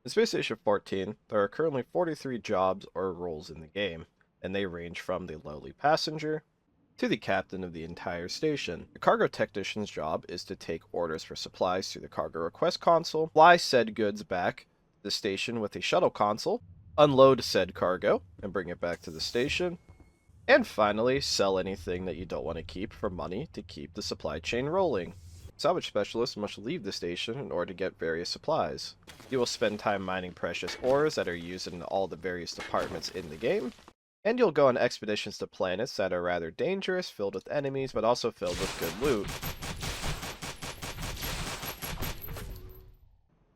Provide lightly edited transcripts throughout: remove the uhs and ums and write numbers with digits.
In Space Station 14, there are currently 43 jobs or roles in the game, and they range from the lowly passenger to the captain of the entire station. The cargo technician's job is to take orders for supplies through the cargo request console, fly said goods back to the station with a shuttle console, unload said cargo, and bring it back to the station, and finally, sell anything that you don't want to keep for money to keep the supply chain rolling. Salvage Specialists must leave the station in order to get various supplies. You will spend time mining precious ores that are used in all the various departments in the game, and you'll go on expeditions to planets that are rather dangerous, filled with enemies, but also filled with good loot.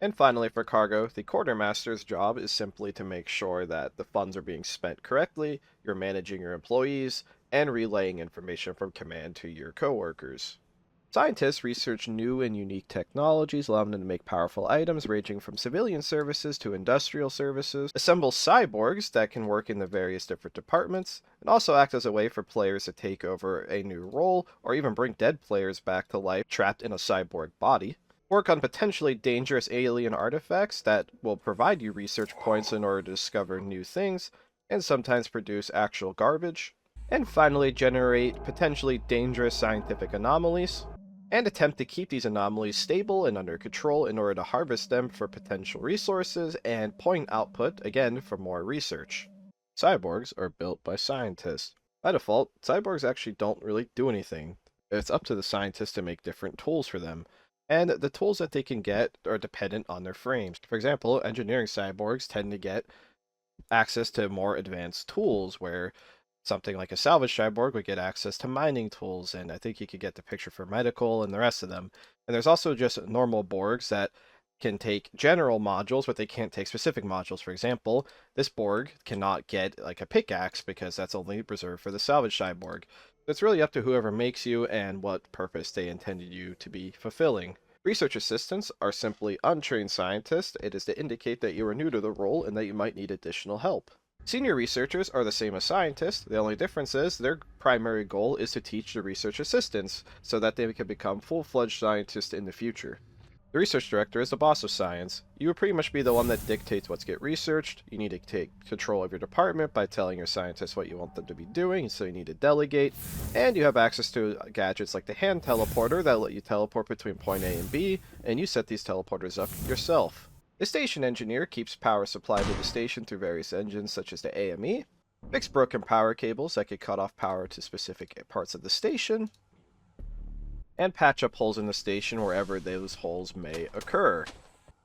And finally, for cargo, the Quartermaster's job is simply to make sure that the funds are being spent correctly, you're managing your employees, and relaying information from command to your coworkers. Scientists research new and unique technologies, allowing them to make powerful items ranging from civilian services to industrial services, assemble cyborgs that can work in the various different departments, and also act as a way for players to take over a new role, or even bring dead players back to life trapped in a cyborg body. Work on potentially dangerous alien artifacts that will provide you research points in order to discover new things, and sometimes produce actual garbage. And finally, generate potentially dangerous scientific anomalies, and attempt to keep these anomalies stable and under control in order to harvest them for potential resources and point output, again, for more research. Cyborgs are built by scientists. By default, cyborgs actually don't really do anything. It's up to the scientists to make different tools for them, and the tools that they can get are dependent on their frames. For example, engineering cyborgs tend to get access to more advanced tools, where something like a salvage cyborg would get access to mining tools, and I think you could get the picture for medical and the rest of them. And there's also just normal Borgs that can take general modules, but they can't take specific modules. For example, this Borg cannot get like a pickaxe because that's only reserved for the salvage cyborg. It's really up to whoever makes you and what purpose they intended you to be fulfilling. Research assistants are simply untrained scientists. It is to indicate that you are new to the role and that you might need additional help. Senior researchers are the same as scientists. The only difference is their primary goal is to teach the research assistants so that they can become full-fledged scientists in the future. The research director is the boss of science. You would pretty much be the one that dictates what's get researched. You need to take control of your department by telling your scientists what you want them to be doing, so you need to delegate. And you have access to gadgets like the hand teleporter that let you teleport between point A and B, and you set these teleporters up yourself. The station engineer keeps power supplied to the station through various engines such as the AME, fix broken power cables that could cut off power to specific parts of the station, and patch up holes in the station wherever those holes may occur.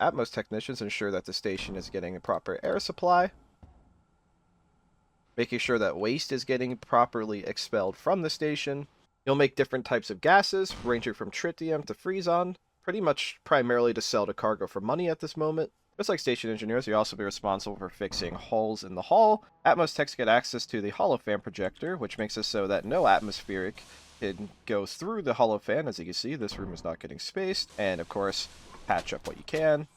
Atmos technicians ensure that the station is getting a proper air supply, making sure that waste is getting properly expelled from the station. You'll make different types of gases, ranging from tritium to freon, pretty much primarily to sell to cargo for money at this moment. Just like station engineers, you'll also be responsible for fixing holes in the hull. Atmos techs get access to the holofan projector, which makes it so that no atmospheric can go through the holofan. As you can see, this room is not getting spaced. And of course, patch up what you can.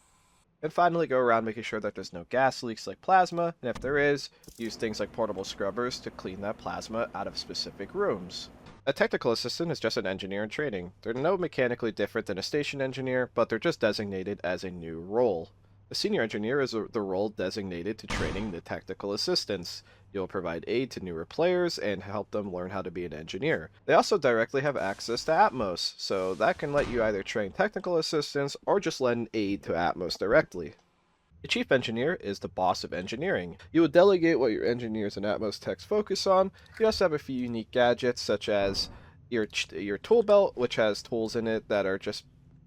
And finally, go around making sure that there's no gas leaks like plasma, and if there is, use things like portable scrubbers to clean that plasma out of specific rooms. A technical assistant is just an engineer in training. They're no mechanically different than a station engineer, but they're just designated as a new role. The senior engineer is the role designated to training the technical assistants. You'll provide aid to newer players and help them learn how to be an engineer. They also directly have access to Atmos, so that can let you either train technical assistants or just lend aid to Atmos directly. The chief engineer is the boss of engineering. You will delegate what your engineers and Atmos techs focus on. You also have a few unique gadgets, such as your tool belt, which has tools in it that are just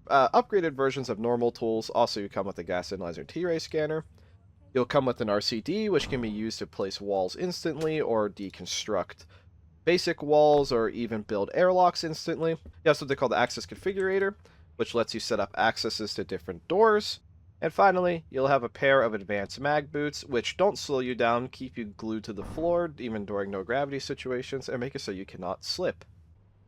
upgraded versions of normal tools. Also, you come with a gas analyzer T-ray scanner. You'll come with an RCD, which can be used to place walls instantly or deconstruct basic walls or even build airlocks instantly. You have something called the Access Configurator, which lets you set up accesses to different doors. And finally, you'll have a pair of advanced mag boots, which don't slow you down, keep you glued to the floor, even during no gravity situations, and make it so you cannot slip.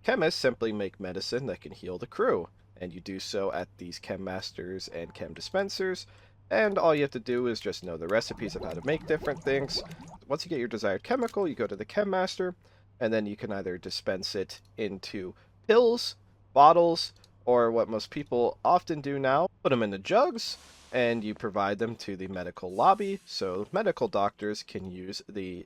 Chemists simply make medicine that can heal the crew, and you do so at these chem masters and chem dispensers, and all you have to do is just know the recipes of how to make different things. Once you get your desired chemical, you go to the chem master, and then you can either dispense it into pills, bottles, Or what most people often do now, put them into jugs, and you provide them to the medical lobby so medical doctors can use the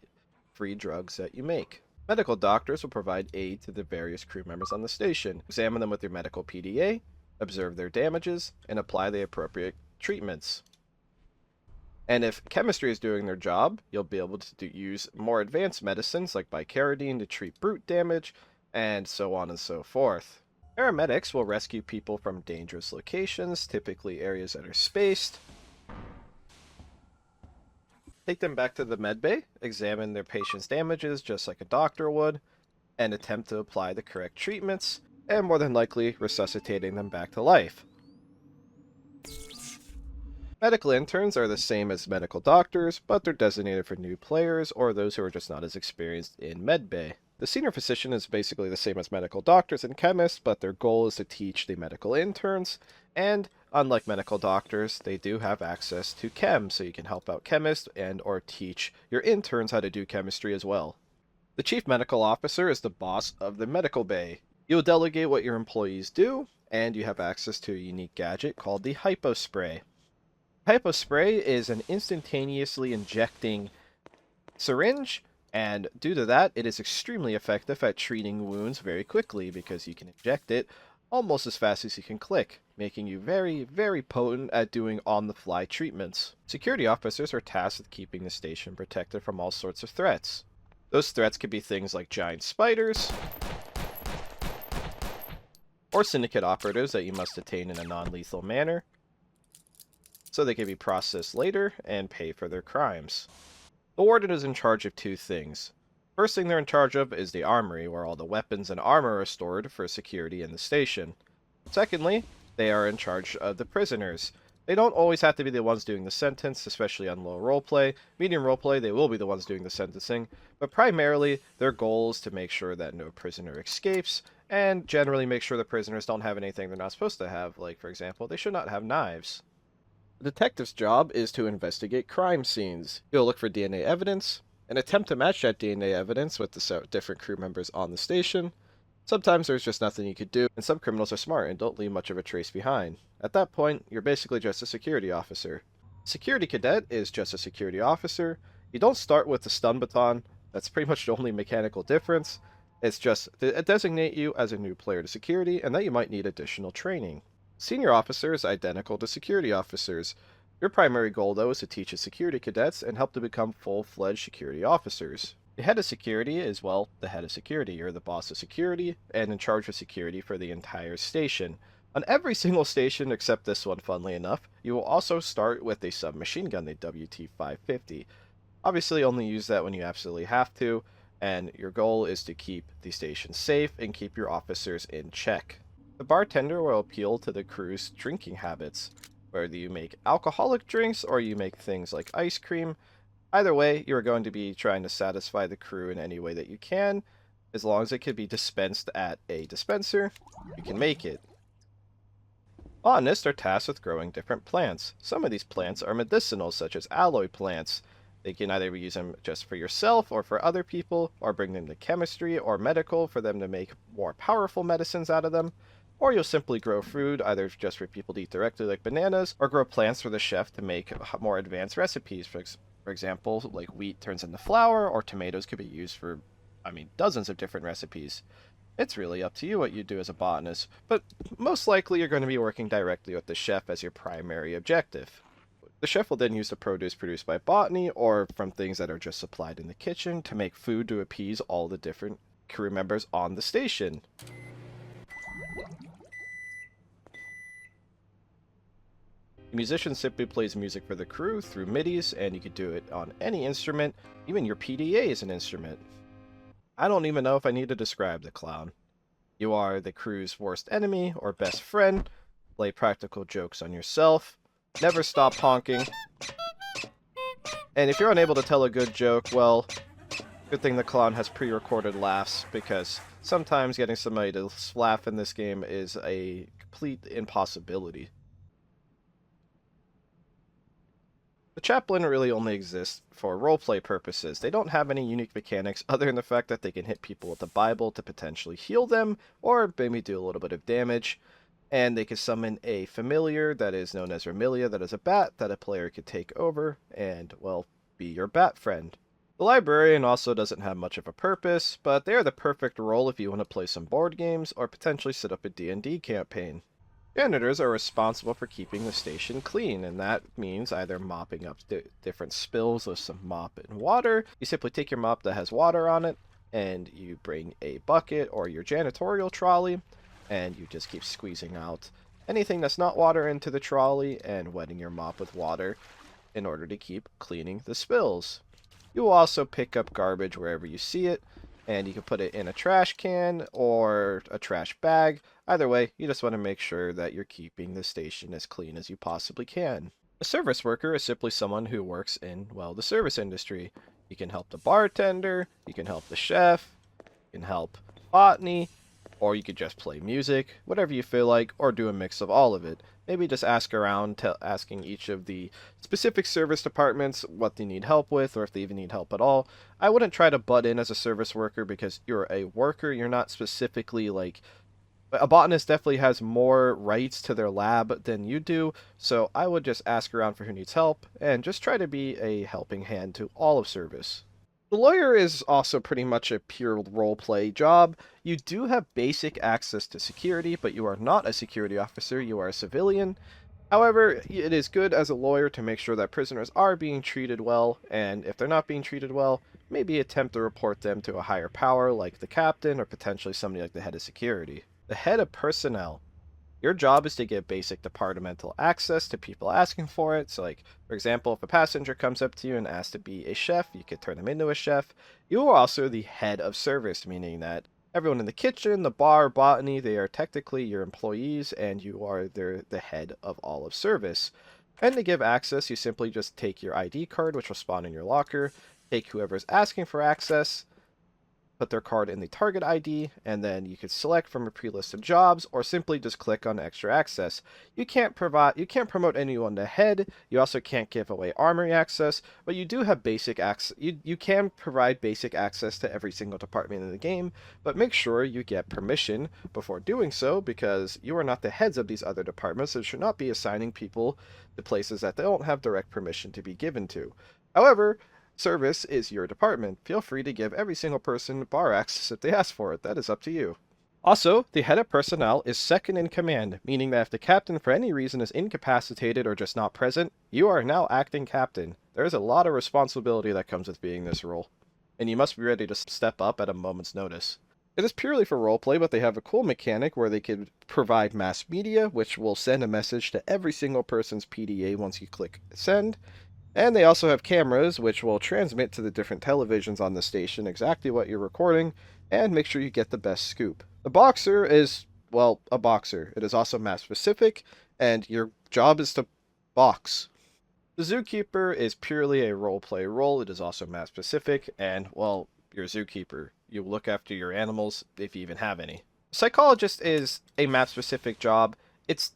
free drugs that you make. Medical doctors will provide aid to the various crew members on the station, examine them with your medical PDA, observe their damages, and apply the appropriate treatments. And if chemistry is doing their job, you'll be able to use more advanced medicines like bicaridine to treat brute damage, and so on and so forth. Paramedics will rescue people from dangerous locations, typically areas that are spaced. Take them back to the medbay, examine their patient's damages just like a doctor would, and attempt to apply the correct treatments, and more than likely resuscitating them back to life. Medical interns are the same as medical doctors, but they're designated for new players or those who are just not as experienced in medbay. The senior physician is basically the same as medical doctors and chemists, but their goal is to teach the medical interns, and unlike medical doctors, they do have access to chem, so you can help out chemists and or teach your interns how to do chemistry as well. The chief medical officer is the boss of the medical bay. You'll delegate what your employees do, and you have access to a unique gadget called the hypo spray. Hypo spray is an instantaneously injecting syringe, and due to that, it is extremely effective at treating wounds very quickly because you can inject it almost as fast as you can click, making you very, very potent at doing on-the-fly treatments. Security officers are tasked with keeping the station protected from all sorts of threats. Those threats could be things like giant spiders, or syndicate operatives that you must detain in a non-lethal manner, so they can be processed later and pay for their crimes. The Warden is in charge of two things. First thing they're in charge of is the armory, where all the weapons and armor are stored for security in the station. Secondly, they are in charge of the prisoners. They don't always have to be the ones doing the sentence, especially on low roleplay. Medium roleplay, they will be the ones doing the sentencing, but primarily their goal is to make sure that no prisoner escapes, and generally make sure the prisoners don't have anything they're not supposed to have, like, for example, they should not have knives. The detective's job is to investigate crime scenes. He'll look for DNA evidence, and attempt to match that DNA evidence with the different crew members on the station. Sometimes there's just nothing you could do, and some criminals are smart and don't leave much of a trace behind. At that point, you're basically just a security officer. Security cadet is just a security officer. You don't start with the stun baton. That's pretty much the only mechanical difference. It's just to designate you as a new player to security, and that you might need additional training. Senior officer is identical to security officers. Your primary goal, though, is to teach the security cadets and help to become full-fledged security officers. The head of security is, well, the head of security. You're the boss of security and in charge of security for the entire station. On every single station except this one, funnily enough, you will also start with a submachine gun, the WT-550. Obviously, only use that when you absolutely have to, and your goal is to keep the station safe and keep your officers in check. The bartender will appeal to the crew's drinking habits, whether you make alcoholic drinks or you make things like ice cream. Either way, you are going to be trying to satisfy the crew in any way that you can. As long as it can be dispensed at a dispenser, you can make it. Botanists are tasked with growing different plants. Some of these plants are medicinal, such as alloy plants. They can either use them just for yourself or for other people, or bring them to chemistry or medical for them to make more powerful medicines out of them. Or you'll simply grow food, either just for people to eat directly like bananas, or grow plants for the chef to make more advanced recipes. For example, like wheat turns into flour, or tomatoes could be used for, dozens of different recipes. It's really up to you what you do as a botanist, but most likely you're going to be working directly with the chef as your primary objective. The chef will then use the produce produced by botany, or from things that are just supplied in the kitchen, to make food to appease all the different crew members on the station. The musician simply plays music for the crew through MIDIs, and you can do it on any instrument. Even your PDA is an instrument. I don't even know if I need to describe the clown. You are the crew's worst enemy or best friend. Play practical jokes on yourself. Never stop honking. And if you're unable to tell a good joke, well, good thing the clown has pre-recorded laughs, because sometimes getting somebody to laugh in this game is a complete impossibility. The Chaplain really only exists for roleplay purposes. They don't have any unique mechanics other than the fact that they can hit people with the Bible to potentially heal them, or maybe do a little bit of damage. and they can summon a familiar that is known as Remilia, that is a bat that a player could take over and, well, be your bat friend. The Librarian also doesn't have much of a purpose, but they are the perfect role if you want to play some board games or potentially set up a D&D campaign. Janitors are responsible for keeping the station clean, and that means either mopping up different spills with some mop and water. You simply take your mop that has water on it, and you bring a bucket or your janitorial trolley, and you just keep squeezing out anything that's not water into the trolley and wetting your mop with water in order to keep cleaning the spills. You will also pick up garbage wherever you see it, and you can put it in a trash can or a trash bag. Either way, you just want to make sure that you're keeping the station as clean as you possibly can. A service worker is simply someone who works in, well, the service industry. You can help the bartender, you can help the chef, you can help botany, or you could just play music, whatever you feel like, or do a mix of all of it. Maybe just ask around, asking each of the specific service departments what they need help with, or if they even need help at all. I wouldn't try to butt in as a service worker because you're a worker, you're not specifically like... A botanist definitely has more rights to their lab than you do, so I would just ask around for who needs help, and just try to be a helping hand to all of service. The lawyer is also pretty much a pure roleplay job. You do have basic access to security, but you are not a security officer, you are a civilian. However, it is good as a lawyer to make sure that prisoners are being treated well, and if they're not being treated well, maybe attempt to report them to a higher power like the captain or potentially somebody like the head of security. The head of personnel. Your job is to give basic departmental access to people asking for it. So, like, for example, if a passenger comes up to you and asks to be a chef, you could turn them into a chef. You are also the head of service, meaning that everyone in the kitchen, the bar, botany, they are technically your employees, and you are the head of all of service. And to give access, you simply just take your ID card, which will spawn in your locker, take whoever's asking for access, put their card in the target ID, and then you can select from a pre-listed jobs or simply just click on extra access. You can't promote anyone to head, you also can't give away armory access, but you do have basic access. You can provide basic access to every single department in the game, but make sure you get permission before doing so because you are not the heads of these other departments, so you should not be assigning people to places that they don't have direct permission to be given to. However, service is your department. Feel free to give every single person bar access if they ask for it. That is up to you. Also, the head of personnel is second in command, meaning that if the captain for any reason is incapacitated or just not present, you are now acting captain. There is a lot of responsibility that comes with being this role, and you must be ready to step up at a moment's notice. It is purely for roleplay, but they have a cool mechanic where they could provide mass media, which will send a message to every single person's PDA once you click send. And they also have cameras, which will transmit to the different televisions on the station exactly what you're recording, and make sure you get the best scoop. The boxer is, well, a boxer. It is also map specific, and your job is to box. The Zookeeper is purely a roleplay role. It is also map specific, and, well, you're a zookeeper. You look after your animals, if you even have any. Psychologist is a map specific job. It's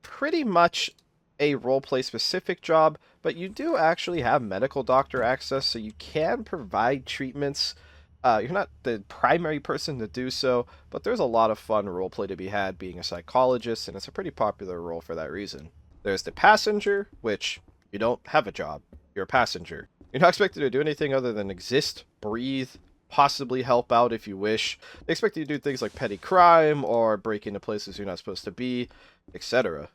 pretty much a roleplay specific job, but you do actually have medical doctor access, so you can provide treatments. You're not the primary person to do so, but there's a lot of fun roleplay to be had being a psychologist, and it's a pretty popular role for that reason. There's the passenger, which you don't have a job. You're a passenger. You're not expected to do anything other than exist, breathe, possibly help out if you wish. They expect you to do things like petty crime or break into places you're not supposed to be, etc.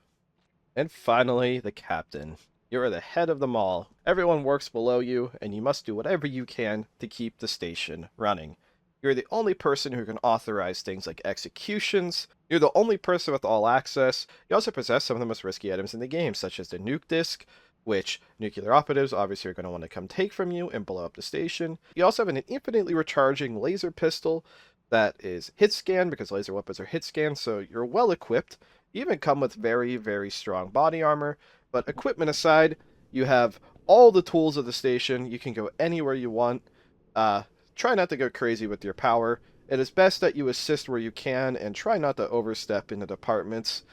And finally, the captain. You are the head of them all. Everyone works below you, and you must do whatever you can to keep the station running. You're the only person who can authorize things like executions. You're the only person with all access. You also possess some of the most risky items in the game, such as the nuke disc, which nuclear operatives obviously are going to want to come take from you and blow up the station. You also have an infinitely recharging laser pistol that is hit scan, because laser weapons are hit scan, so you're well equipped. You even come with very, very strong body armor, but equipment aside, you have all the tools of the station. You can go anywhere you want. Try not to go crazy with your power. It is best that you assist where you can and try not to overstep into departments.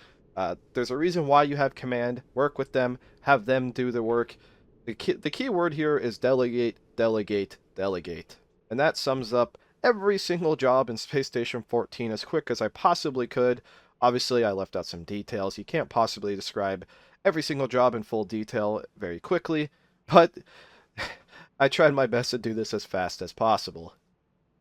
There's a reason why you have command. Work with them. Have them do the work. The key word here is delegate, delegate, delegate. And that sums up every single job in Space Station 14 as quick as I possibly could. Obviously, I left out some details. You can't possibly describe every single job in full detail very quickly, but I tried my best to do this as fast as possible.